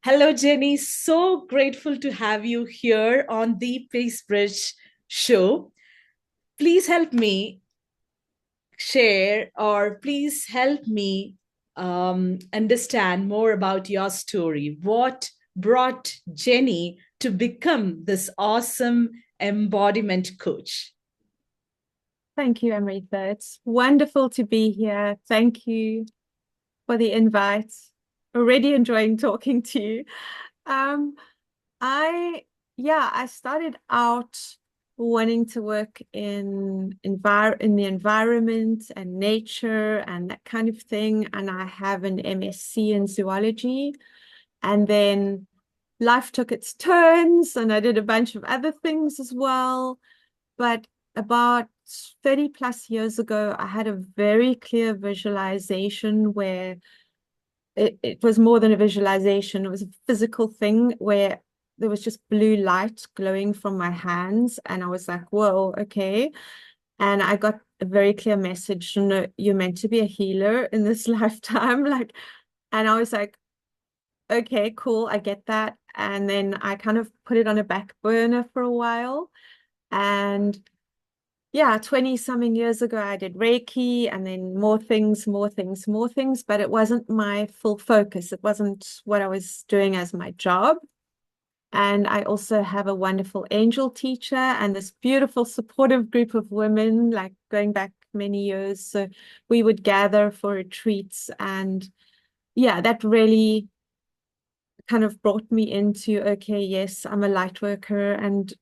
Hello, Jenny. So grateful to have you here on the Peace Bridge show. Please help me share, or please help me understand more about your story. What brought Jenny to become this awesome embodiment coach? Thank you, Amritha. It's wonderful to be here. Thank you for the invite. Already enjoying talking to you. Um, I started out wanting to work in the environment and nature and that kind of thing. And I have an MSc in zoology. And then life took its turns, and I did a bunch of other things as well. But about 30 plus years ago, I had a very clear visualization where it was more than a visualization. It was a physical thing where there was just blue light glowing from my hands. And I was like, whoa, okay. And I got a very clear message, you know, you're meant to be a healer in this lifetime. And I was like, okay, cool, I get that. And then I kind of put it on a back burner for a while. And yeah, 20 something years ago, I did Reiki and then more things, more things, more things, but it wasn't my full focus. It wasn't what I was doing as my job. And I also have a wonderful angel teacher and this beautiful supportive group of women, like going back many years. So we would gather for retreats. And yeah, that really kind of brought me into, okay, yes, I'm a light worker and,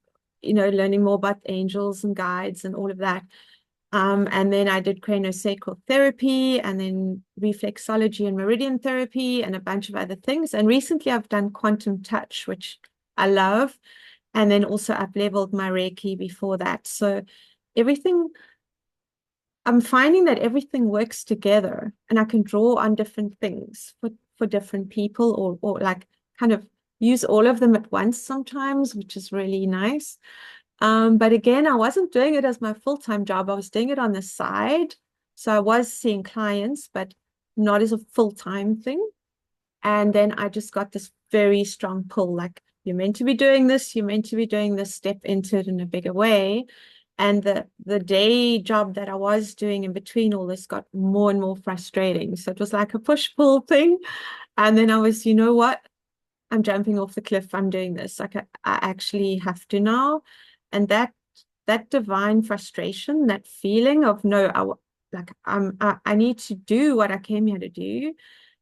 you know, learning more about angels and guides and all of that. And then I did craniosacral therapy and then reflexology and meridian therapy and a bunch of other things. And recently I've done quantum touch, which I love. And then also I've leveled my Reiki before that. So everything, I'm finding that everything works together and I can draw on different things for different people or like kind of use all of them at once sometimes, which is really nice. But again, I wasn't doing it as my full-time job. I was doing it on the side. So I was seeing clients, but not as a full-time thing. And then I just got this very strong pull, like you're meant to be doing this, you're meant to be doing this, step into it in a bigger way. And the day job that I was doing in between all this got more and more frustrating. So it was like a push-pull thing. And then I was, you know what? I'm jumping off the cliff. I'm doing this. Like I actually have to now. And that divine frustration, that feeling of no, I need to do what I came here to do.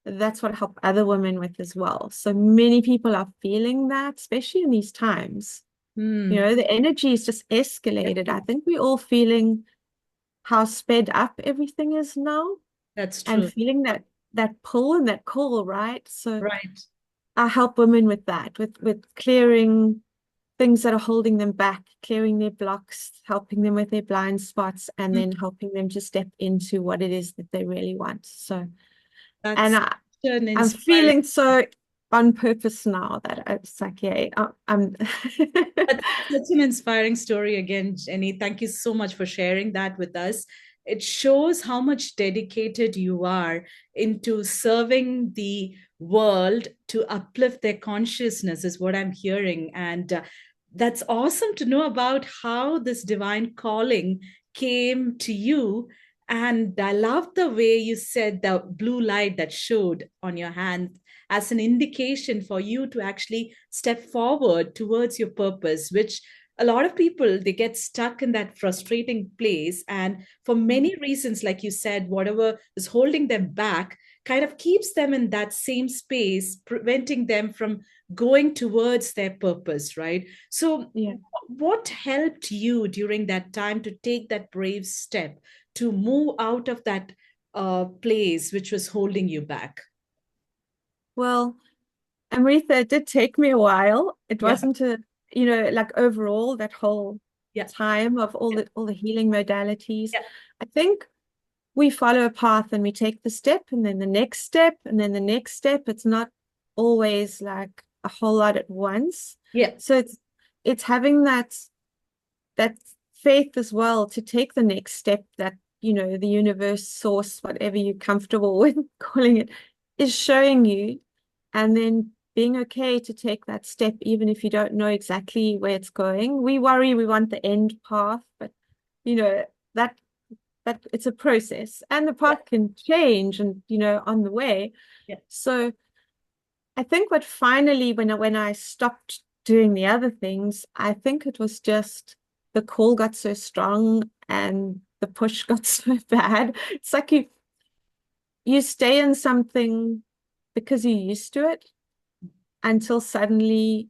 That's what I help other women with as well. So many people are feeling that, especially in these times. You Hmm. know, the energy is just escalated. I think we're all feeling how sped up everything is now That's and true. feeling that pull and that call, right? So Right. I help women with that, with clearing things that are holding them back, clearing their blocks, helping them with their blind spots, and Hmm. then helping them to step into what it is that they really want. So, and That's an I'm inspiring. feeling so on purpose now that it's like, yeah, I'm. That's such an inspiring story again, Jenny. Thank you so much for sharing that with us. It shows how much dedicated you are into serving the world to uplift their consciousness, is what I'm hearing. And that's awesome to know about how this divine calling came to you. And I love the way you said the blue light that showed on your hand as an indication for you to actually step forward towards your purpose, which a lot of people they get stuck in that frustrating place, and for many reasons, like you said, whatever is holding them back kind of keeps them in that same space, preventing them from going towards their purpose, right? So Yeah. what helped you during that time to take that brave step to move out of that place which was holding you back? Well, Amrita, it did take me a while. It Yeah. wasn't a, you know, like overall that whole Yeah. time of Yeah. all the healing modalities. Yeah. I think we follow a path and we take the step and then the next step and then the next step. It's not always like a whole lot at once. Yeah. So it's having that faith as well to take the next step that, you know, the universe, source, whatever you're comfortable with calling it, is showing you. And then being okay to take that step, even if you don't know exactly where it's going. We worry we want the end path, but you know, that it's a process and the Yeah. path can change and on the way. Yeah. So I think what finally when I stopped doing the other things, I think it was just the call got so strong and the push got so bad. It's like you stay in something because you're used to it until suddenly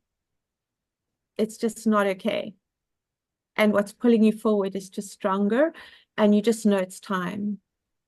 it's just not okay. And what's pulling you forward is just stronger. And you just know it's time,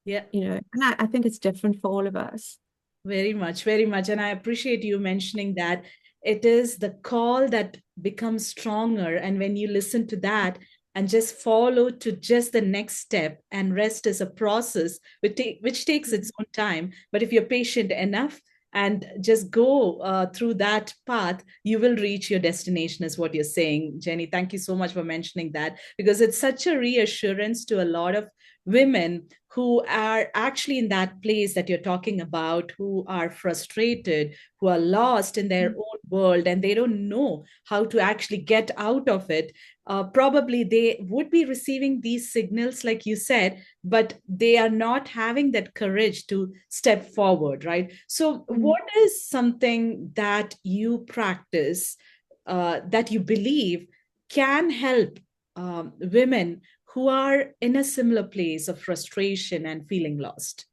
Yeah. And I think it's different for all of us. Very much, very much. And I appreciate you mentioning that it is the call that becomes stronger. And when you listen to that and just follow to just the next step, and rest is a process which takes its own time. But if you're patient enough and just go through that path, you will reach your destination, is what you're saying, Jenny. Thank you so much for mentioning that, because it's such a reassurance to a lot of women who are actually in that place that you're talking about, who are frustrated, who are lost in their own world, and they don't know how to actually get out of it. Probably they would be receiving these signals, like you said, but they are not having that courage to step forward, right? So, Mm. what is something that you practice, that you believe can help women who are in a similar place of frustration and feeling lost?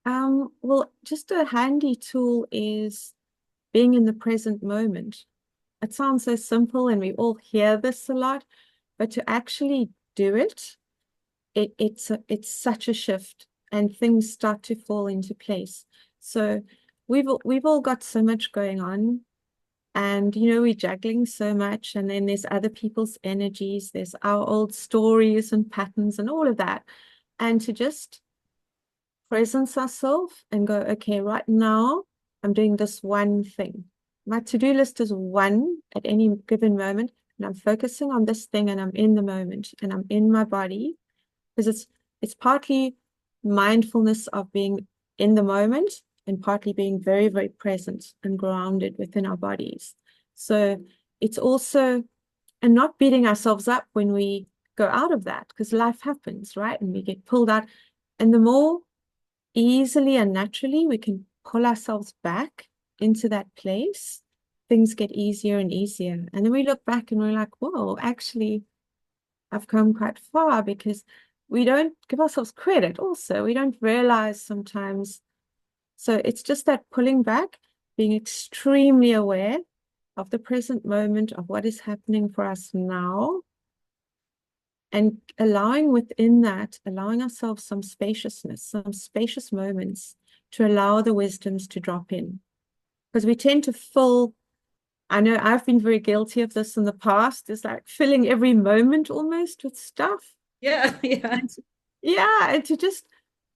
Well, just a handy tool is being in the present moment. It sounds so simple and we all hear this a lot, but to actually do it, it's such a shift and things start to fall into place. So we've all got so much going on and we're juggling so much and then there's other people's energies, there's our old stories and patterns and all of that. And to just presence ourselves and go, okay, right now I'm doing this one thing. My to-do list is one at any given moment, and I'm focusing on this thing and I'm in the moment and I'm in my body because it's partly mindfulness of being in the moment and partly being very, very present and grounded within our bodies. So it's also, and not beating ourselves up when we go out of that because life happens, right? And we get pulled out. And the more easily and naturally we can pull ourselves back into that place, things get easier and easier. And then we look back and we're like, whoa, actually, I've come quite far because we don't give ourselves credit also. We don't realize sometimes. So it's just that pulling back, being extremely aware of the present moment, of what is happening for us now, and allowing within that, allowing ourselves some spaciousness, some spacious moments to allow the wisdoms to drop in. Because we tend to fill, I know I've been very guilty of this in the past, is like filling every moment almost with stuff. Yeah, yeah, And yeah, and to just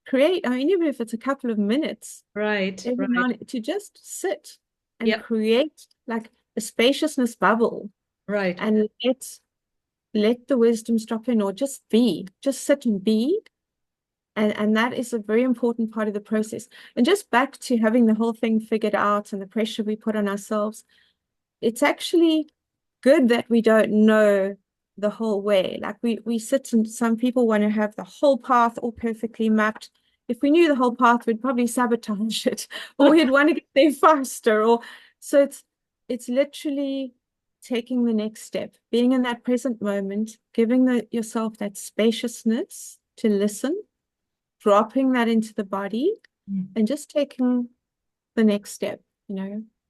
create, I mean, even if it's a couple of minutes right, every right. morning, to just sit and Yep, create like a spaciousness bubble right. and let the wisdoms drop in or just be, just sit and be. And that is a very important part of the process. And just back to having the whole thing figured out and the pressure we put on ourselves, it's actually good that we don't know the whole way. Like we sit and some people want to have the whole path all perfectly mapped. If we knew the whole path, we'd probably sabotage it, or we'd want to get there faster. Or so it's literally taking the next step, being in that present moment, giving yourself that spaciousness to listen, dropping that into the body, and just taking the next step.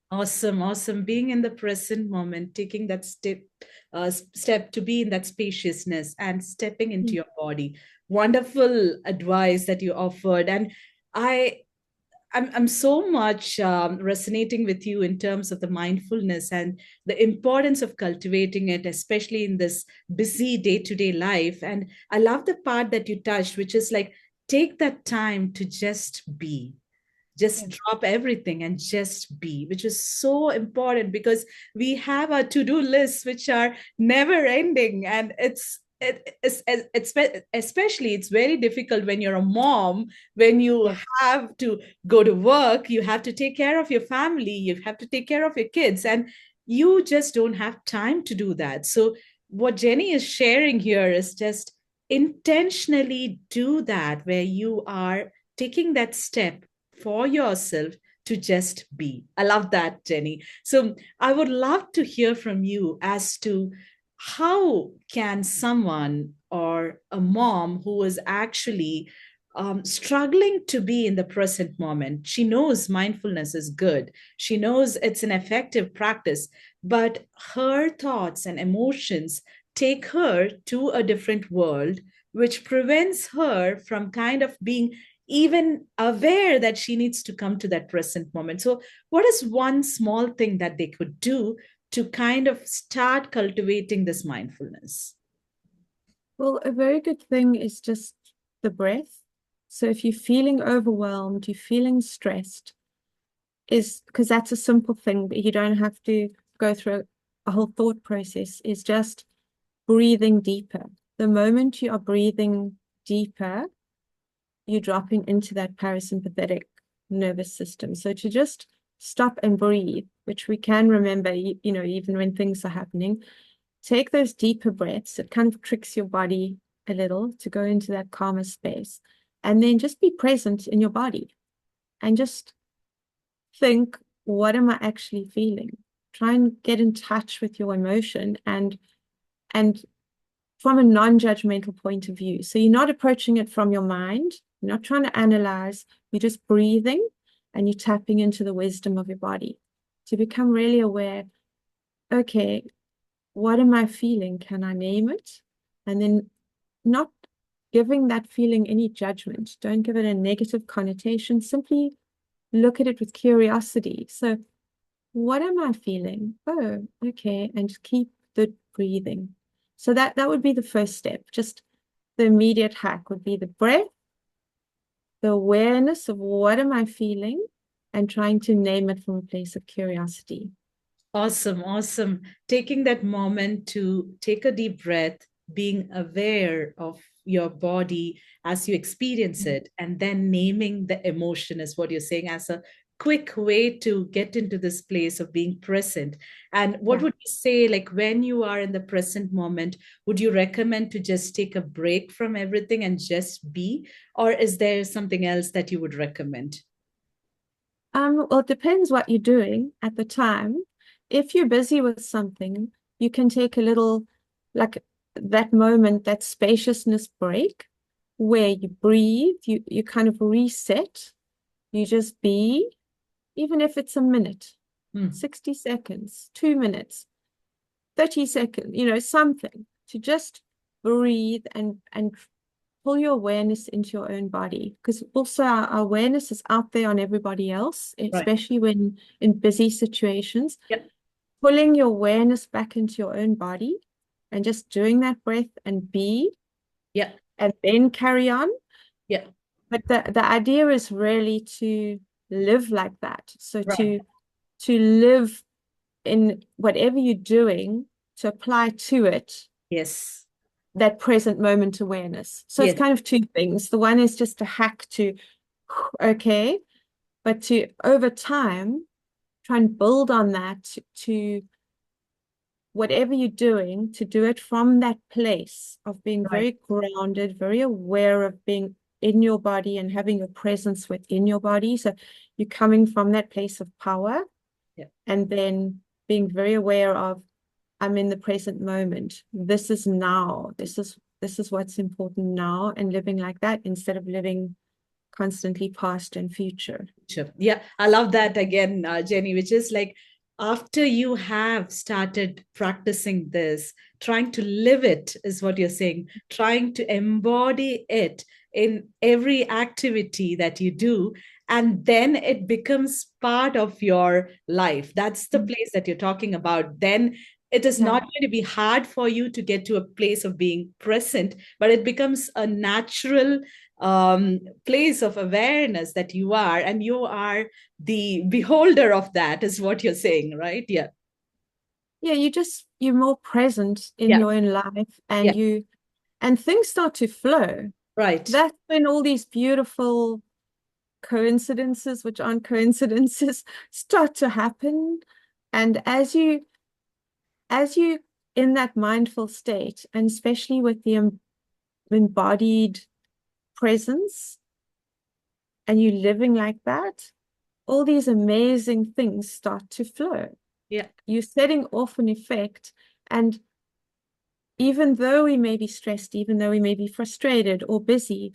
Awesome, awesome. Being in the present moment, taking that step to be in that spaciousness and stepping into Mm. your body. Wonderful advice that you offered, and I I'm so much resonating with you in terms of the mindfulness and the importance of cultivating it, especially in this busy day-to-day life. And I love the part that you touched, which is like take that time to just be, just Yeah. drop everything and just be, which is so important because we have our to-do lists which are never ending, and it's especially it's very difficult when you're a mom, when you Yeah. have to go to work, you have to take care of your family, you have to take care of your kids, and you just don't have time to do that. So what Jenny is sharing here is just intentionally do that, where you are taking that step for yourself to just be. I love that, Jenny. So I would love to hear from you as to how can someone or a mom who is actually struggling to be in the present moment, she knows mindfulness is good, she knows it's an effective practice, but her thoughts and emotions take her to a different world, which prevents her from kind of being even aware that she needs to come to that present moment. So what is one small thing that they could do to kind of start cultivating this mindfulness? Well, a very good thing is just the breath. So if you're feeling overwhelmed, you're feeling stressed, is because that's a simple thing, but you don't have to go through a whole thought process, is just breathing deeper. The moment you are breathing deeper, you're dropping into that parasympathetic nervous system. So to just stop and breathe, which we can remember, even when things are happening, take those deeper breaths. It kind of tricks your body a little to go into that calmer space. And then just be present in your body and just think, what am I actually feeling? Try and get in touch with your emotion and from a non-judgmental point of view. So you're not approaching it from your mind, you're not trying to analyze, you're just breathing and you're tapping into the wisdom of your body to become really aware. Okay, what am I feeling? Can I name it? And then not giving that feeling any judgment. Don't give it a negative connotation. Simply look at it with curiosity. So, what am I feeling? Oh, okay. And just keep the breathing. So that would be the first step. Just the immediate hack would be the breath, the awareness of what am I feeling, and trying to name it from a place of curiosity. Awesome, awesome. Taking that moment to take a deep breath, being aware of your body as you experience it, and then naming the emotion is what you're saying as a quick way to get into this place of being present. And what Yeah. would you say, like when you are in the present moment, would you recommend to just take a break from everything and just be? Or is there something else that you would recommend? Well, it depends what you're doing at the time. If you're busy with something, you can take a little, like that moment, that spaciousness break where you breathe, you kind of reset, you just be, even if it's a minute, Hmm. 60 seconds, 2 minutes, 30 seconds, something to just breathe and pull your awareness into your own body. Because also our awareness is out there on everybody else, Right. especially when in busy situations. Yeah. Pulling your awareness back into your own body and just doing that breath and be, Yeah. and then carry on. Yeah. But the idea is really to live like that. So Right. to live in whatever you're doing, to apply to it Yes. that present moment awareness. So it's Yes. kind of two things. The one is just a hack to, okay, but to over time try and build on that to whatever you're doing, to do it from that place of being Right. very grounded, very aware of being in your body and having your presence within your body. So you're coming from that place of power Yeah. and then being very aware of, I'm in the present moment. This is now. This is what's important now, and living like that instead of living constantly past and future. Sure. Yeah, I love that again, Jenny, which is like after you have started practicing this, trying to live it is what you're saying, trying to embody it in every activity that you do. And then it becomes part of your life. That's the Mm. place that you're talking about. Then it is Yeah. not going to be hard for you to get to a place of being present, but it becomes a natural place of awareness that you are, and you are the beholder of that, is what you're saying, right? Yeah. Yeah, you're more present in Yeah. your own life, Yeah. and and things start to flow. Right. That's when all these beautiful coincidences, which aren't coincidences, start to happen. And as you in that mindful state, and especially with the embodied presence, and you living like that, all these amazing things start to flow. Yeah. You're setting off an effect. And even though we may be stressed, even though we may be frustrated or busy,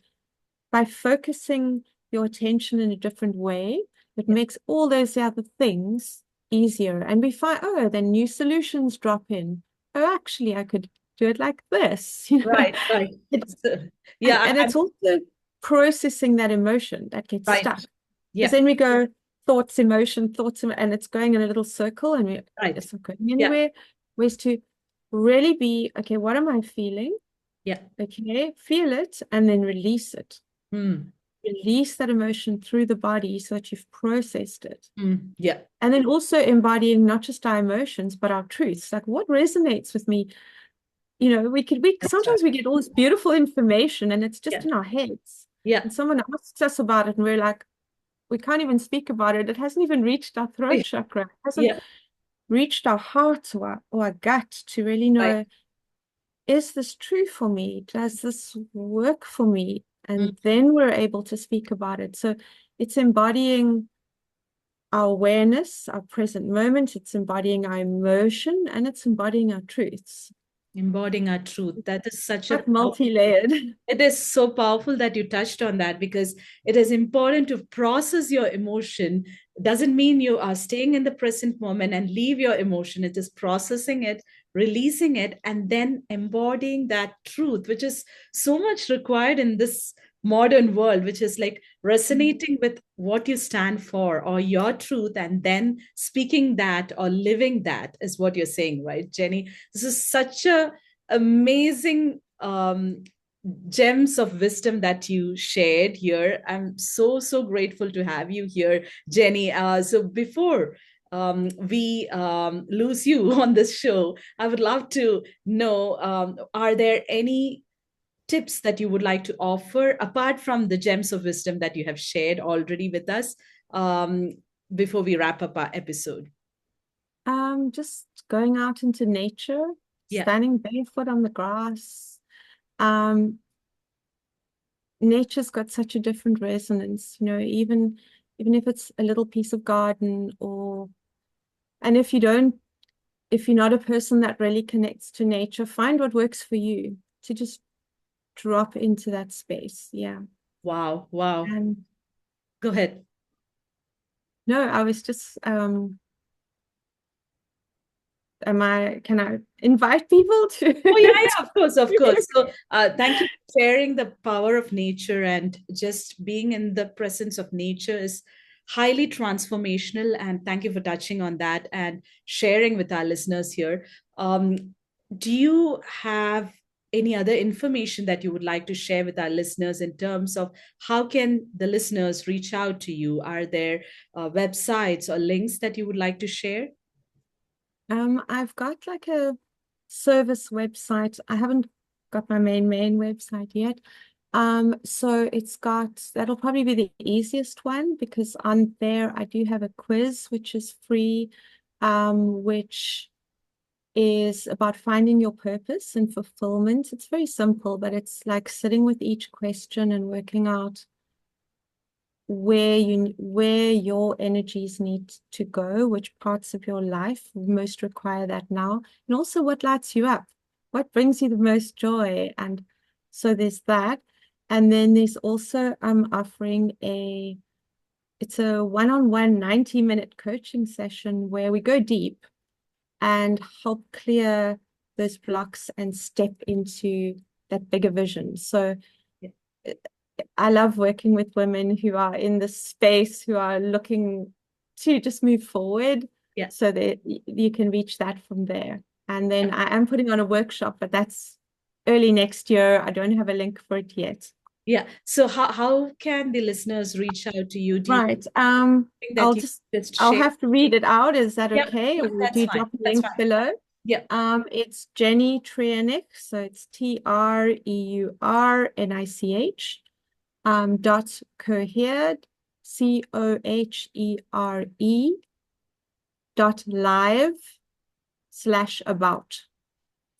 by focusing your attention in a different way, it Yeah. makes all those other things easier. And we find, oh, then new solutions drop in. Oh, actually, I could do it like this. Right. Right. It, So, and, yeah. and I'm it's also processing that emotion that gets right. stuck. Because Yeah. then we go thoughts, emotion, thoughts, and it's going in a little circle and Right. it's not going Yeah. anywhere. Whereas to really be, okay, what am I feeling? Yeah. Okay, feel it and then release it. Mm. Release that emotion through the body so that you've processed it. Mm. Yeah. And then also embodying not just our emotions, but our truths. Like what resonates with me. We That's right. sometimes we get all this beautiful information and it's just Yeah. in our heads. Yeah. And someone asks us about it and we're like, we can't even speak about it. It hasn't even reached our throat Yeah. chakra. It hasn't Yeah. reached our heart or our gut to really Right. know, is this true for me? Does this work for me? Mm. And then we're able to speak about it. So it's embodying our awareness, our present moment, it's embodying our emotion, and it's embodying our truths. Embodying our truth. That is such a Like multi-layered. it is so powerful that you touched on that because it is important to process your emotion. Doesn't mean you are staying in the present moment and leave your emotion. It is processing it, releasing it, and then embodying that truth, which is so much required in this modern world, which is like resonating with what you stand for or your truth, and then speaking that or living that is what you're saying, right, Jenny? This is such a amazing gems of wisdom that you shared here. I'm so, so grateful to have you here, Jenny. So before we lose you on this show, I would love to know, are there any tips that you would like to offer apart from the gems of wisdom that you have shared already with us, um, before we wrap up our episode? Just going out into nature, Yeah. standing barefoot on the grass. Um, Nature's got such a different resonance, even if it's a little piece of garden and if you're not a person that really connects to nature, find what works for you to just drop into that space. Yeah. Wow. Wow. And Go ahead. no, I was just can I invite people Oh, yeah, to yeah, of course, of course. So, thank you for sharing the power of nature, and just being in the presence of nature is highly transformational. And thank you for touching on that and sharing with our listeners here. Do you have any other information that you would like to share with our listeners in terms of how can the listeners reach out to you? Are there websites or links that you would like to share? I've got like a service website. I haven't got my main website yet. So that'll probably be the easiest one because on there I do have a quiz which is free, which is about finding your purpose and fulfillment. It's very simple, but it's like sitting with each question and working out where your energies need to go, which parts of your life most require that now, and also what lights you up, what brings you the most joy. And so there's that. And then there's also offering it's a one-on-one 90-minute coaching session where we go deep and help clear those blocks and step into that bigger vision. So Yeah. I love working with women who are in this space, who are looking to just move forward Yeah. so that you can reach that from there. And then I am putting on a workshop, but that's early next year. I don't have a link for it yet. Yeah. So how can the listeners reach out to you? Do you Right. think that you just I'll share? have to read it out. Is that Yep. okay? Yeah, Or do that's you fine. drop a That's link fine. below? Yeah. It's Jenny Treurnig, so it's Treurnich, dot cohered, COHERE, dot live/about.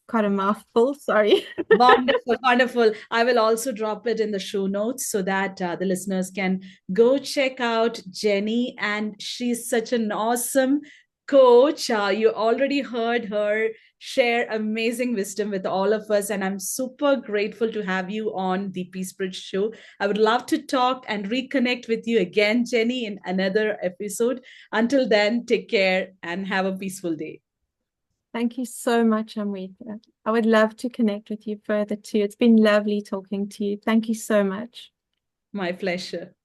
Quite a mouthful, sorry. Wonderful, wonderful. I will also drop it in the show notes so that the listeners can go check out Jenny. And she's such an awesome coach. You already heard her share amazing wisdom with all of us. And I'm super grateful to have you on the Peace Bridge show. I would love to talk and reconnect with you again, Jenny, in another episode. Until then, take care and have a peaceful day. Thank you so much, Amrita. I would love to connect with you further too. It's been lovely talking to you. Thank you so much. My pleasure.